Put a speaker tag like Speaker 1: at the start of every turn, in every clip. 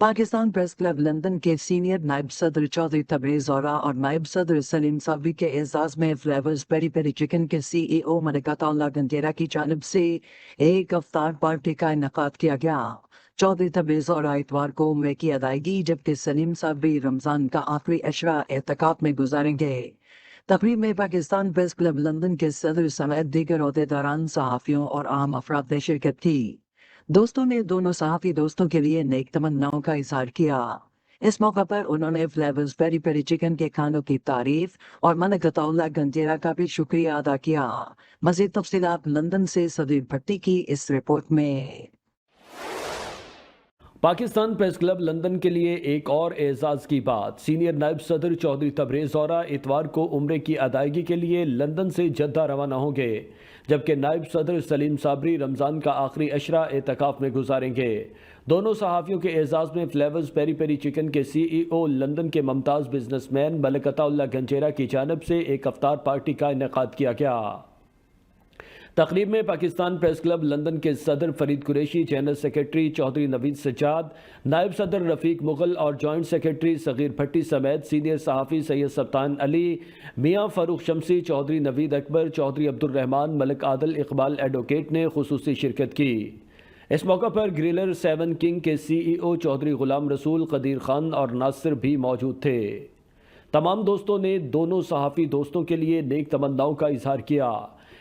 Speaker 1: Pakistan press club London के senior नायब सदर चौधरी तबरेज औरा और नायब सदर सलीम साबरी के एजाज में फ्लेवर्स पेरी पेरी चिकन के CEO मलिक अताउल्लाह गंजेरा की जानिब से एक इफ्तार पार्टी का इनेकाद किया गया। चौधरी तबरेज औरा इतवार को उम्रे की अदायगी जबकि सलीम साबरी रमजान का आखिरी अशरा एहतिकाफ में गुजारेंगे। तकरीब में पाकिस्तान प्रेस क्लब लंदन के सदर समेत दीगर ओहदेदारान, सहाफ़ियों और आम अफराद ने शिरकत की। दोस्तों ने दोनों सहाफ़ी दोस्तों के लिए नेक तमन्नाओं का इजहार किया। इस मौका पर उन्होंने फ्लेवर्स पेरी पेरी चिकन के खानों की तारीफ और मलिक अताउल्लाह गंजेरा का भी शुक्रिया अदा किया। मज़ीद तफसीलात लंदन से सदीर भट्टी की इस रिपोर्ट में।
Speaker 2: पाकिस्तान प्रेस क्लब लंदन के लिए एक और एजाज की बात। सीनियर नायब सदर चौधरी तबरेज औरा इतवार को उम्रे की अदायगी के लिए लंदन से जद्दा रवाना होंगे, जबकि नायब सदर सलीम साबरी रमज़ान का आखिरी अशरा एहतिकाफ में गुजारेंगे। दोनों सहाफ़ियों के एजाज़ में फ्लेवर्स पेरी पेरी चिकन के CEO लंदन के मुमताज़ बिजनेसमैन मलिक अताउल्लाह गंजेरा की जानिब से एक अफ्तार पार्टी का इनेकाद किया गया। तकरीब में पाकिस्तान प्रेस क्लब लंदन के सदर फरीद कुरैशी, जनरल सेक्रेटरी चौधरी नवीद सज्जाद, नायब सदर रफ़ीक मुग़ल और जॉइंट सेक्रेटरी सगीर भट्टी समेत सीनियर सहाफ़ी सैयद सब्तान अली, मियाँ फ़ारूक शमसी, चौधरी नवीद अकबर, चौधरी अब्दुल रहमान, मलिक आदल इकबाल एडवोकेट ने खुसूसी शिरकत की। इस मौका पर ग्रिलर 7 किंग के CEO चौधरी ग़ुलाम रसूल, कदीर खान और नासिर भी मौजूद थे। तमाम दोस्तों ने दोनों सहाफ़ी दोस्तों के लिए नेक तमन्नाओं का इजहार किया।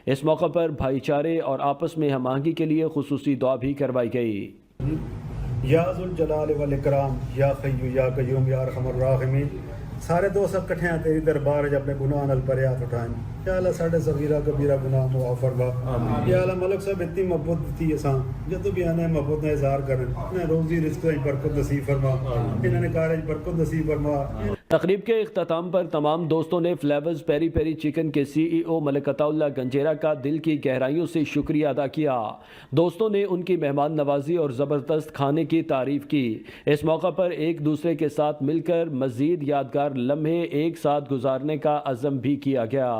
Speaker 2: इस मौका पर भाईचारे और आपस में हम आहंगी के लिए खुसूसी दुआ भी करवाई गई।
Speaker 3: या ज़ुल जलाल वल इकराम, या खय्यू या कय्यूम या अरहमर राहिमीन, सारे दोस्त सब इकट्ठे हैं तेरी दरबार जब अपने गुनाह नल पर हाथ उठाएं। या अल्लाह साडे सगीरा कबीरा गुनाह मुआफ़ फरमा। या अल्लाह मलिक साहब इतनी मोहब्बत दी असां जदों भी आने मोहब्बत का इज़हार करें, इन्हें रोज़ी रिज़्क़ में बरकत नसीब फरमा, इन्हें कारज बरकत नसीब फरमा।
Speaker 2: तकरीब के इख्तिताम पर तमाम दोस्तों ने फ्लेवर्स पेरी पेरी चिकन के CEO मलिक अताउल्लाह गंजेरा का दिल की गहराइयों से शुक्रिया अदा किया। दोस्तों ने उनकी मेहमान नवाजी और ज़बरदस्त खाने की तारीफ की। इस मौका पर एक दूसरे के साथ मिलकर मज़ीद यादगार लम्हे एक साथ गुजारने का अज़म भी किया गया।